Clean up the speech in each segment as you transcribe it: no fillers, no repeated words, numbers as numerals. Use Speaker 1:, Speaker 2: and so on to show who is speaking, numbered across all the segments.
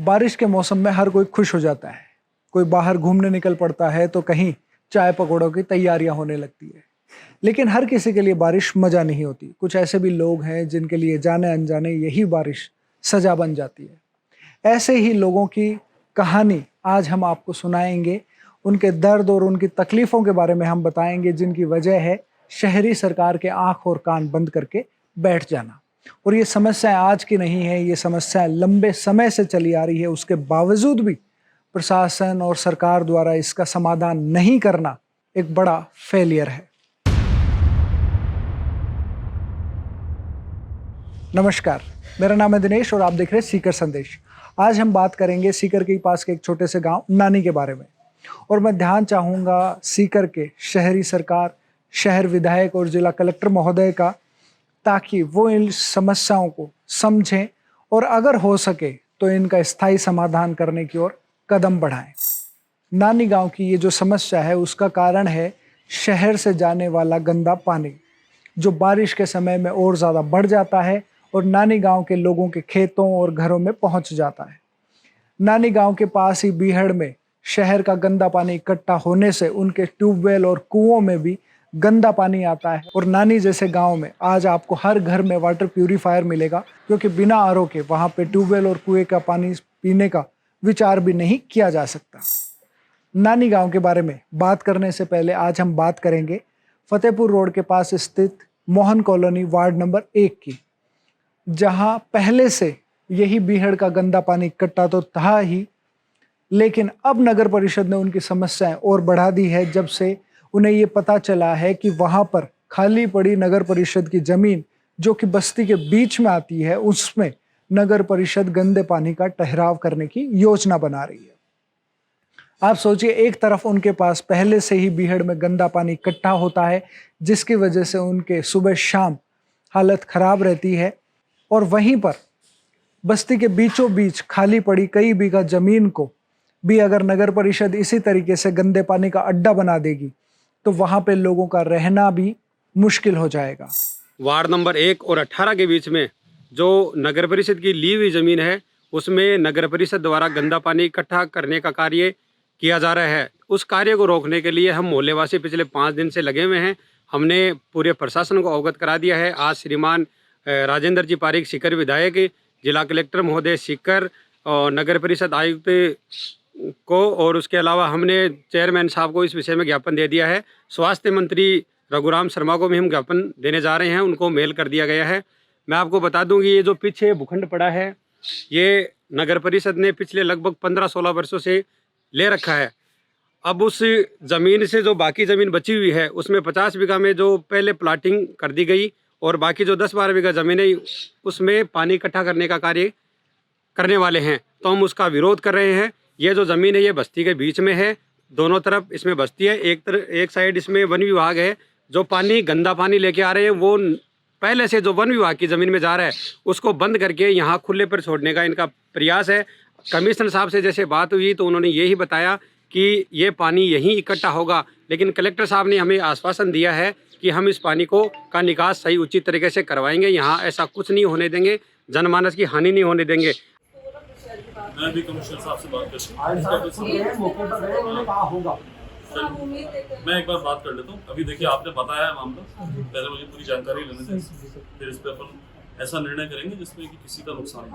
Speaker 1: बारिश के मौसम में हर कोई खुश हो जाता है। कोई बाहर घूमने निकल पड़ता है तो कहीं चाय पकौड़ों की तैयारियां होने लगती है। लेकिन हर किसी के लिए बारिश मजा नहीं होती। कुछ ऐसे भी लोग हैं जिनके लिए जाने अनजाने यही बारिश सजा बन जाती है। ऐसे ही लोगों की कहानी आज हम आपको सुनाएंगे। उनके दर्द और उनकी तकलीफों के बारे में हम बताएंगे, जिनकी वजह है शहरी सरकार के आंख और कान बंद करके बैठ जाना। और ये समस्या आज की नहीं है, ये समस्या लंबे समय से चली आ रही है। उसके बावजूद भी प्रशासन और सरकार द्वारा इसका समाधान नहीं करना एक बड़ा फेलियर है। नमस्कार, मेरा नाम है दिनेश और आप देख रहे हैं सीकर संदेश। आज हम बात करेंगे सीकर के पास के एक छोटे से गांव नानी के बारे में। और मैं ध्यान चाहूँगा सीकर के शहरी सरकार, शहर विधायक और जिला कलेक्टर महोदय का, ताकि वो इन समस्याओं को समझें और अगर हो सके तो इनका स्थायी समाधान करने की ओर कदम बढ़ाएं। नानी गांव की ये जो समस्या है उसका कारण है शहर से जाने वाला गंदा पानी, जो बारिश के समय में और ज़्यादा बढ़ जाता है और नानी गांव के लोगों के खेतों और घरों में पहुंच जाता है। नानी गांव के पास ही बीहड़ में शहर का गंदा पानी इकट्ठा होने से उनके ट्यूबवेल और कुओं में भी गंदा पानी आता है। और नानी जैसे गांव में आज आपको हर घर में वाटर प्यूरीफायर मिलेगा, क्योंकि बिना आरओ के वहां पे ट्यूबवेल और कुएं का पानी पीने का विचार भी नहीं किया जा सकता। नानी गांव के बारे में बात करने से पहले आज हम बात करेंगे फतेहपुर रोड के पास स्थित मोहन कॉलोनी वार्ड नंबर 1 की, जहां पहले से यही बीहड़ का गंदा पानी इकट्ठा तो था ही, लेकिन अब नगर परिषद ने उनकी समस्याएं और बढ़ा दी है जब से उन्हें ये पता चला है कि वहां पर खाली पड़ी नगर परिषद की जमीन, जो कि बस्ती के बीच में आती है, उसमें नगर परिषद गंदे पानी का ठहराव करने की योजना बना रही है। आप सोचिए, एक तरफ उनके पास पहले से ही बीहड़ में गंदा पानी इकट्ठा होता है, जिसकी वजह से उनके सुबह शाम हालत खराब रहती है, और वहीं पर बस्ती के बीचों बीच खाली पड़ी कई बीघा जमीन को भी अगर नगर परिषद इसी तरीके से गंदे पानी का अड्डा बना देगी तो वहां पे लोगों का रहना भी मुश्किल हो जाएगा।
Speaker 2: वार्ड नंबर 1 और 18 के बीच में जो नगर परिषद की ली हुई जमीन है, उसमें नगर परिषद द्वारा गंदा पानी इकट्ठा करने का कार्य किया जा रहा है। उस कार्य को रोकने के लिए हम मोहल्लेवासी पिछले 5 दिन से लगे हुए हैं। हमने पूरे प्रशासन को अवगत करा दिया है। आज श्रीमान राजेंद्र जी पारीक सीकर विधायक, जिला कलेक्टर महोदय सीकर और नगर परिषद आयुक्त को, और उसके अलावा हमने चेयरमैन साहब को इस विषय में ज्ञापन दे दिया है। स्वास्थ्य मंत्री रघुराम शर्मा को भी हम ज्ञापन देने जा रहे हैं, उनको मेल कर दिया गया है। मैं आपको बता दूं कि ये जो पीछे भूखंड पड़ा है, ये नगर परिषद ने पिछले लगभग 15-16 वर्षों से ले रखा है। अब उस ज़मीन से जो बाकी ज़मीन बची हुई है, उसमें 50 बीघा में जो पहले प्लाटिंग कर दी गई और बाकी जो 10-12 बीघा ज़मीन है उसमें पानी इकट्ठा करने का कार्य करने वाले हैं, तो हम उसका विरोध कर रहे हैं। ये जो ज़मीन है ये बस्ती के बीच में है, दोनों तरफ इसमें बस्ती है। एक साइड इसमें वन विभाग है। जो पानी गंदा पानी लेके आ रहे हैं वो पहले से जो वन विभाग की ज़मीन में जा रहा है उसको बंद करके यहाँ खुले पर छोड़ने का इनका प्रयास है। कमिश्नर साहब से जैसे बात हुई तो उन्होंने यही बताया कि ये पानी यहीं इकट्ठा होगा, लेकिन कलेक्टर साहब ने हमें आश्वासन दिया है कि हम इस पानी को का निकास सही उचित तरीके से करवाएंगे। यहाँ ऐसा कुछ नहीं होने देंगे, जनमानस की हानि नहीं होने देंगे।
Speaker 3: मैं भी कमिश्नर साहब से बात करता हूँ। मैं एक बार बात कर लेता हूँ। अभी देखिए, आपने बताया है मामला, पहले मुझे पूरी जानकारी लेने दें, फिर इस पे अपन ऐसा निर्णय करेंगे जिसमें कि किसी का नुकसान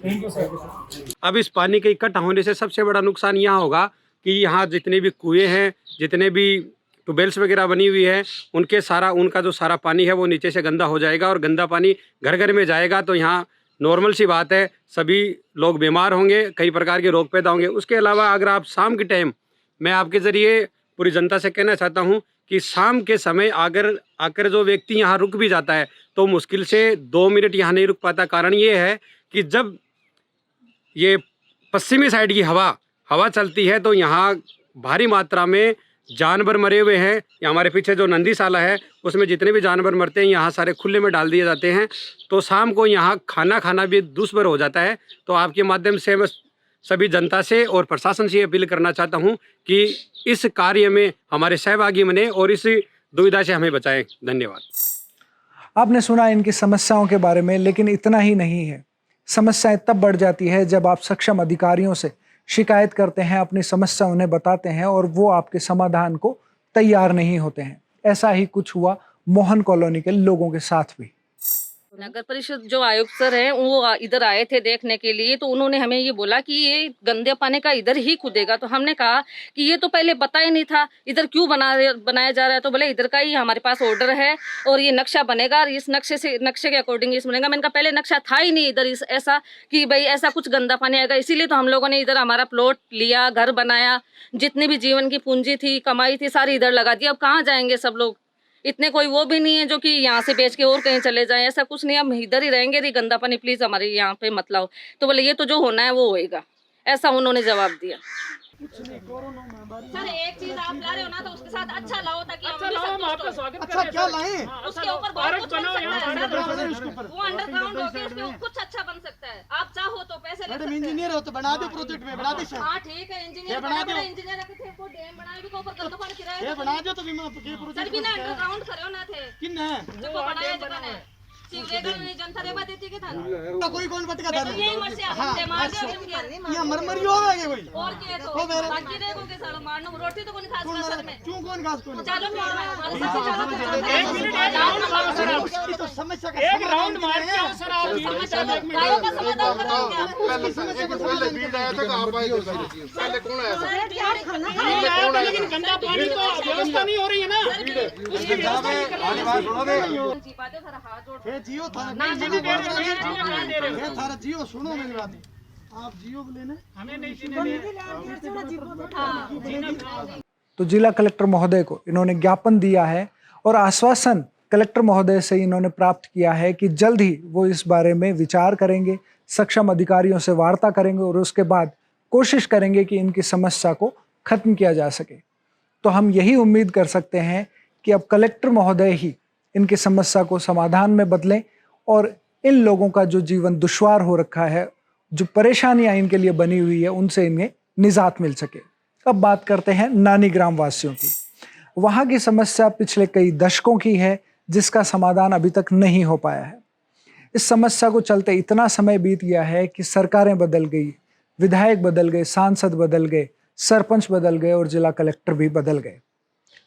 Speaker 3: नहीं।
Speaker 2: अब इस पानी के इकट्ठा होने से सबसे बड़ा नुकसान यहाँ होगा कि यहाँ जितने भी कुएं हैं, जितने भी ट्यूबवेल्स वगैरह बनी हुई है, उनका जो सारा पानी है वो नीचे से गंदा हो जाएगा और गंदा पानी घर घर में जाएगा। तो यहाँ नॉर्मल सी बात है, सभी लोग बीमार होंगे, कई प्रकार के रोग पैदा होंगे। उसके अलावा अगर आप शाम के टाइम, मैं आपके ज़रिए पूरी जनता से कहना चाहता हूँ कि शाम के समय आकर जो व्यक्ति यहाँ रुक भी जाता है तो मुश्किल से 2 मिनट यहाँ नहीं रुक पाता। कारण ये है कि जब ये पश्चिमी साइड की हवा चलती है तो यहाँ भारी मात्रा में जानवर मरे हुए हैं। हमारे पीछे जो नंदीशाला है उसमें जितने भी जानवर मरते हैं यहाँ सारे खुले में डाल दिए जाते हैं। तो शाम को यहाँ खाना भी दुष्कर हो जाता है। तो आपके माध्यम से मैं सभी जनता से और प्रशासन से अपील करना चाहता हूँ कि इस कार्य में हमारे सहभागी बने और इस दुविधा से हमें बचाएं। धन्यवाद।
Speaker 1: आपने सुना इनकी समस्याओं के बारे में, लेकिन इतना ही नहीं है। समस्याएं तब बढ़ जाती है जब आप सक्षम अधिकारियों से शिकायत करते हैं, अपनी समस्या उन्हें बताते हैं और वो आपके समाधान को तैयार नहीं होते हैं। ऐसा ही कुछ हुआ मोहन कॉलोनी के लोगों के साथ भी।
Speaker 4: नगर परिषद जो आयुक्त सर हैं वो इधर आए थे देखने के लिए, तो उन्होंने हमें ये बोला कि ये गंदे पानी का इधर ही कूदेगा। तो हमने कहा कि ये तो पहले पता ही नहीं था, इधर क्यों बनाया जा रहा है। तो बोले इधर का ही हमारे पास ऑर्डर है और ये नक्शा बनेगा और इस नक्शे के अकॉर्डिंग इस बनेगा। मैंने कहा पहले नक्शा था ही नहीं इधर ऐसा कि भाई ऐसा कुछ गंदा पानी आएगा। इसीलिए तो हम लोगों ने इधर हमारा प्लॉट लिया, घर बनाया, जितनी भी जीवन की पूंजी थी, कमाई थी, सारी इधर लगा दी। अब कहाँ जाएंगे सब लोग, इतने कोई वो भी नहीं है जो कि यहाँ से बेच के और कहीं चले जाएं, ऐसा कुछ नहीं। हम इधर ही रहेंगे, ये गंदा पानी प्लीज हमारे यहाँ पे मत लाओ। तो बोले ये तो जो होना है वो होएगा, ऐसा उन्होंने जवाब दिया। सर एक चीज आप ला रहे हो ना तो उसके साथ अच्छा लाओ ताकि हम आपका स्वागत करें। अच्छा क्या लाएं? उसके ऊपर बहुत कुछ बन सकता है। वो अंडरग्राउंड होके उसके कुछ अच्छा बन सकता है। आप चाहो तो पैसे ले सकते हैं।
Speaker 5: इंजीनियर हो तो बना दो प्रोजेक्ट में, बना दो।
Speaker 4: हां ठीक है, इंजीनियर बना दो। इंजीनियर रखे थे, वो डैम बनाए भी को ऊपर गंदा पानी गिराया।
Speaker 5: ये बना दो तो भी के प्रोजेक्ट।
Speaker 4: सर बिना अंडरग्राउंड करे ना थे
Speaker 5: किन्ने
Speaker 4: जो बनाया जगह ने सीवरेज में जनता रेवा देती के था
Speaker 5: तो कोई कौन बटका था
Speaker 4: यही मर से हमसे मार दे।
Speaker 5: ये मरमरी हो गए कोई
Speaker 4: और के तो बाकी देखो के साला मारना रोटी तो कोई खास ना सर में
Speaker 5: क्यों कौन खास कौन
Speaker 4: चलो चलो
Speaker 5: तो समस्या का एक राउंड मार के आओ सर। आप
Speaker 4: गायों का समाधान करेंगे
Speaker 6: पहले बीज आया था आप आए थे पहले कौन आया था?
Speaker 5: लेकिन गंदा पानी तो व्यवस्था नहीं हो रही है ना।
Speaker 4: हाथ जोड़
Speaker 5: जियो था थारा जियो सुनो मेरी बात, आप जियो लेने हमें नहीं
Speaker 1: तो जिला कलेक्टर महोदय को इन्होंने ज्ञापन दिया है और आश्वासन कलेक्टर महोदय से इन्होंने प्राप्त किया है कि जल्द ही वो इस बारे में विचार करेंगे, सक्षम अधिकारियों से वार्ता करेंगे और उसके बाद कोशिश करेंगे कि इनकी समस्या को खत्म किया जा सके। तो हम यही उम्मीद कर सकते हैं कि अब कलेक्टर महोदय ही इनकी समस्या को समाधान में बदलें और इन लोगों का जो जीवन दुश्वार हो रखा है, जो परेशानियां इनके लिए बनी हुई है, उनसे इन्हें निजात मिल सके। अब बात करते हैं नानी ग्राम वासियों की। वहां की समस्या पिछले कई दशकों की है जिसका समाधान अभी तक नहीं हो पाया है। इस समस्या को चलते इतना समय बीत गया है कि सरकारें बदल गई, विधायक बदल गए, सांसद बदल गए, सरपंच बदल गए और जिला कलेक्टर भी बदल गए,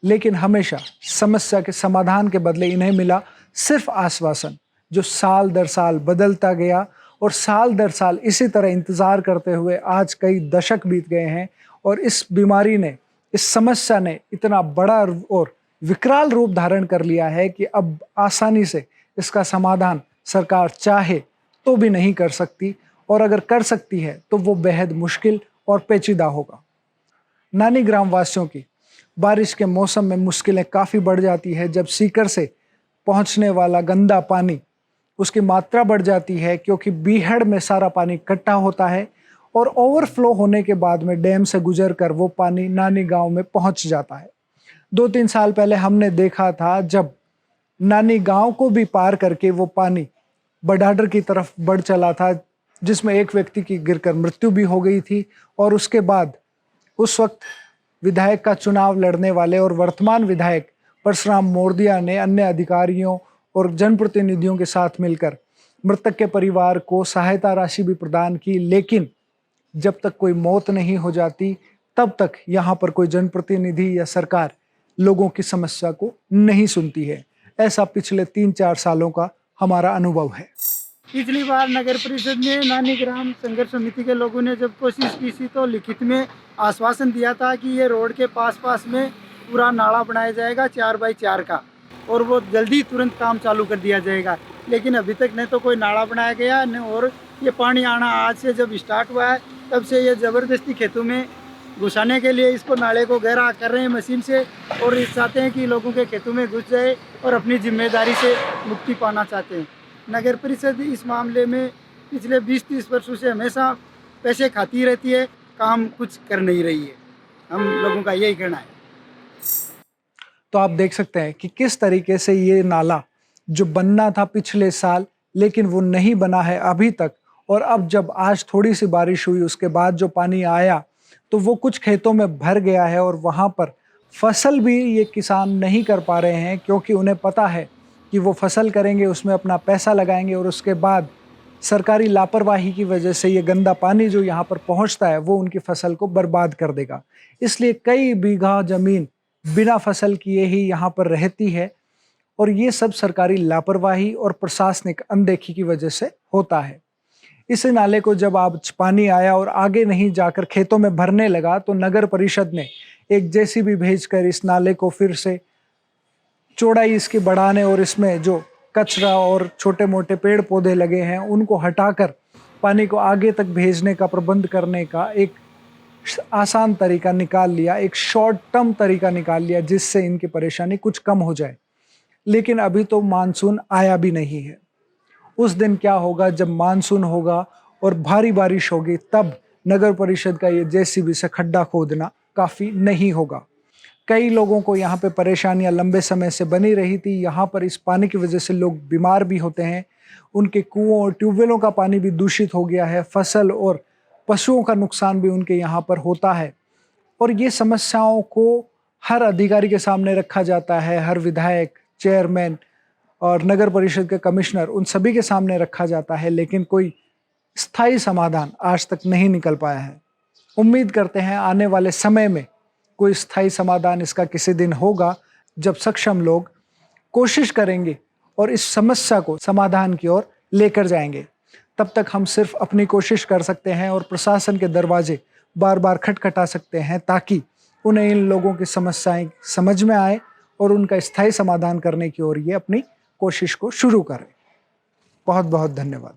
Speaker 1: लेकिन हमेशा समस्या के समाधान के बदले इन्हें मिला सिर्फ आश्वासन, जो साल दर साल बदलता गया और साल दर साल इसी तरह इंतज़ार करते हुए आज कई दशक बीत गए हैं और इस बीमारी ने, इस समस्या ने इतना बड़ा और विकराल रूप धारण कर लिया है कि अब आसानी से इसका समाधान सरकार चाहे तो भी नहीं कर सकती और अगर कर सकती है तो वो बेहद मुश्किल और पेचीदा होगा। नानी ग्राम वासियों की बारिश के मौसम में मुश्किलें काफ़ी बढ़ जाती है जब सीकर से पहुंचने वाला गंदा पानी, उसकी मात्रा बढ़ जाती है क्योंकि बीहड़ में सारा पानी इकट्ठा होता है और ओवरफ्लो होने के बाद में डैम से गुजर कर वो पानी नानी गांव में पहुंच जाता है। 2-3 साल पहले हमने देखा था जब नानी गांव को भी पार करके वो पानी बडाडर की तरफ बढ़ चला था, जिसमें एक व्यक्ति की गिरकर मृत्यु भी हो गई थी और उसके बाद उस वक्त विधायक का चुनाव लड़ने वाले और वर्तमान विधायक परशुराम मोरदिया ने अन्य अधिकारियों और जनप्रतिनिधियों के साथ मिलकर मृतक के परिवार को सहायता राशि भी प्रदान की, लेकिन जब तक कोई मौत नहीं हो जाती तब तक यहाँ पर कोई जनप्रतिनिधि या सरकार लोगों की समस्या को नहीं सुनती है। ऐसा पिछले 3-4 सालों का हमारा अनुभव है।
Speaker 5: पिछली बार नगर परिषद में नानी ग्राम संघर्ष समिति के लोगों ने जब कोशिश की थी तो लिखित में आश्वासन दिया था कि ये रोड के पास में पूरा नाला बनाया जाएगा 4x4 का और वो जल्दी तुरंत काम चालू कर दिया जाएगा, लेकिन अभी तक न तो कोई नाला बनाया गया न और ये पानी आना आज से जब स्टार्ट हुआ है तब से ये ज़बरदस्ती खेतों में घुसाने के लिए इसको नाले को गहरा कर रहे हैं मशीन से और इस चाहते हैं कि लोगों के खेतों में घुस जाए और अपनी जिम्मेदारी से मुक्ति पाना चाहते हैं। नगर परिषद इस मामले में पिछले 20-30 वर्षों से हमेशा पैसे खाती रहती है, काम कुछ कर नहीं रही है। हम लोगों का यही कहना है।
Speaker 1: तो आप देख सकते हैं कि किस तरीके से ये नाला जो बनना था पिछले साल लेकिन वो नहीं बना है अभी तक, और अब जब आज थोड़ी सी बारिश हुई उसके बाद जो पानी आया तो वो कुछ खेतों में भर गया है और वहाँ पर फसल भी ये किसान नहीं कर पा रहे हैं क्योंकि उन्हें पता है कि वो फसल करेंगे, उसमें अपना पैसा लगाएंगे और उसके बाद सरकारी लापरवाही की वजह से ये गंदा पानी जो यहाँ पर पहुँचता है वो उनकी फसल को बर्बाद कर देगा। इसलिए कई बीघा जमीन बिना फसल किए ही यहाँ पर रहती है और ये सब सरकारी लापरवाही और प्रशासनिक अनदेखी की वजह से होता है। इस नाले को जब आज पानी आया और आगे नहीं जाकर खेतों में भरने लगा तो नगर परिषद ने एक जेसीबी भेजकर इस नाले को फिर से चौड़ाई इसकी बढ़ाने और इसमें जो कचरा और छोटे मोटे पेड़ पौधे लगे हैं उनको हटाकर पानी को आगे तक भेजने का प्रबंध करने का एक आसान तरीका निकाल लिया, एक शॉर्ट टर्म तरीका निकाल लिया जिससे इनकी परेशानी कुछ कम हो जाए। लेकिन अभी तो मानसून आया भी नहीं है। उस दिन क्या होगा जब मानसून होगा और भारी बारिश होगी, तब नगर परिषद का ये जेसीबी से खड्डा खोदना काफ़ी नहीं होगा। कई लोगों को यहाँ पे परेशानियाँ लंबे समय से बनी रही थी। यहाँ पर इस पानी की वजह से लोग बीमार भी होते हैं। उनके कुओं और ट्यूबवेलों का पानी भी दूषित हो गया है। फसल और पशुओं का नुकसान भी उनके यहाँ पर होता है और ये समस्याओं को हर अधिकारी के सामने रखा जाता है। हर विधायक, चेयरमैन और नगर परिषद के कमिश्नर, उन सभी के सामने रखा जाता है, लेकिन कोई स्थायी समाधान आज तक नहीं निकल पाया है। उम्मीद करते हैं आने वाले समय में कोई स्थायी समाधान इसका किसी दिन होगा, जब सक्षम लोग कोशिश करेंगे और इस समस्या को समाधान की ओर लेकर जाएंगे। तब तक हम सिर्फ अपनी कोशिश कर सकते हैं और प्रशासन के दरवाजे बार बार खटखटा सकते हैं ताकि उन्हें इन लोगों की समस्याएं समझ में आए और उनका स्थायी समाधान करने की ओर ये अपनी कोशिश को शुरू करें। बहुत बहुत धन्यवाद।